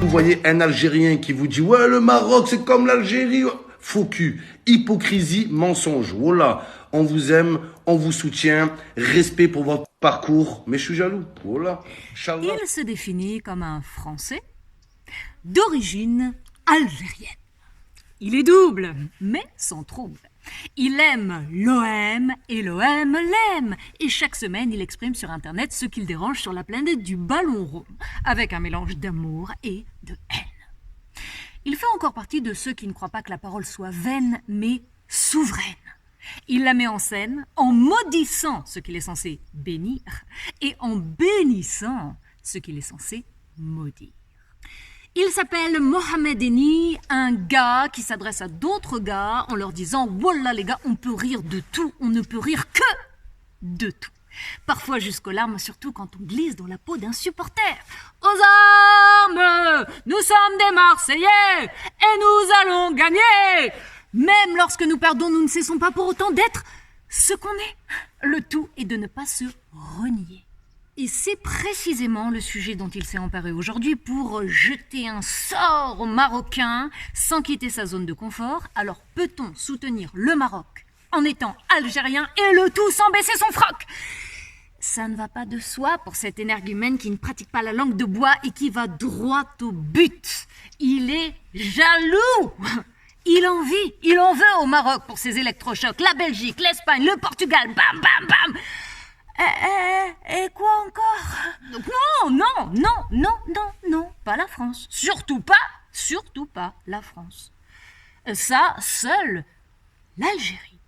vous voyez un Algérien qui vous dit « Ouais, le Maroc, c'est comme l'Algérie », faux cul, hypocrisie, mensonge. Voilà, on vous aime, on vous soutient, respect pour votre parcours, mais je suis jaloux. Voilà, Inch'Allah. Il se définit comme un Français d'origine algérienne. Il est double, mais sans trouble. Il aime l'OM et l'OM l'aime. Et chaque semaine, il exprime sur Internet ce qu'il dérange sur la planète du ballon rond, avec un mélange d'amour et de haine. Il fait encore partie de ceux qui ne croient pas que la parole soit vaine, mais souveraine. Il la met en scène en maudissant ce qu'il est censé bénir et en bénissant ce qu'il est censé maudire. Il s'appelle Mohamed Eni, un gars qui s'adresse à d'autres gars en leur disant « Wallah les gars, on peut rire de tout, on ne peut rire que de tout ». Parfois jusqu'aux larmes, surtout quand on glisse dans la peau d'un supporter. « Aux armes, nous sommes des Marseillais et nous allons gagner !» Même lorsque nous perdons, nous ne cessons pas pour autant d'être ce qu'on est. Le tout est de ne pas se renier. Et c'est précisément le sujet dont il s'est emparé aujourd'hui pour jeter un sort aux Marocains sans quitter sa zone de confort. Alors peut-on soutenir le Maroc en étant algérien et le tout sans baisser son froc? Ça ne va pas de soi pour cet énergumène qui ne pratique pas la langue de bois et qui va droit au but. Il est jaloux. Il en veut au Maroc pour ses électrochocs, la Belgique, l'Espagne, le Portugal, bam, bam, bam. Et quoi encore? Non, pas la France. Surtout pas la France. Ça, seule l'Algérie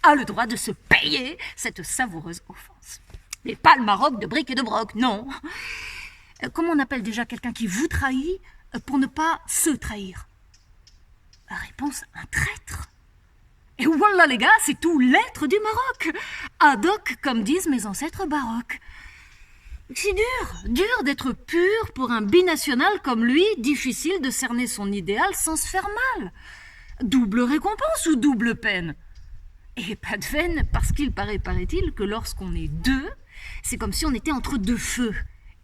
a le droit de se payer cette savoureuse offense. Mais pas le Maroc de briques et de broc, non. Comment on appelle déjà quelqu'un qui vous trahit pour ne pas se trahir? La réponse, un traître. Et voilà les gars, c'est tout l'être du Maroc. Ad hoc, comme disent mes ancêtres baroques. C'est dur d'être pur pour un binational comme lui, difficile de cerner son idéal sans se faire mal. Double récompense ou double peine? Et pas de veine, parce qu'il paraît-il, que lorsqu'on est deux, c'est comme si on était entre deux feux.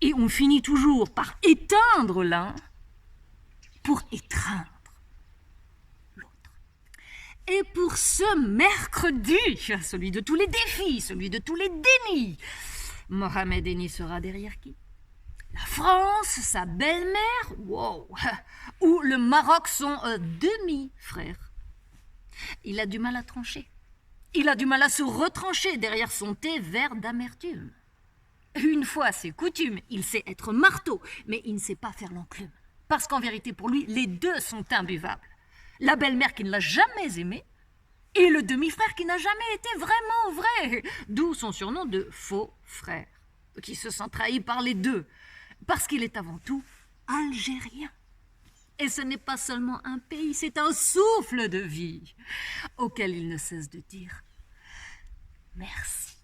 Et on finit toujours par éteindre l'un pour étreindre. Et pour ce mercredi, celui de tous les défis, celui de tous les dénis, Mohamed Eni sera derrière qui? La France, sa belle-mère, wow, ou le Maroc, son demi-frère. Il a du mal à trancher. Il a du mal à se retrancher derrière son thé vert d'amertume. Une fois, c'est coutume, il sait être marteau, mais il ne sait pas faire l'enclume. Parce qu'en vérité, pour lui, les deux sont imbuvables. La belle-mère qui ne l'a jamais aimé et le demi-frère qui n'a jamais été vraiment vrai, d'où son surnom de faux frère, qui se sent trahi par les deux, parce qu'il est avant tout algérien. Et ce n'est pas seulement un pays, c'est un souffle de vie auquel il ne cesse de dire merci.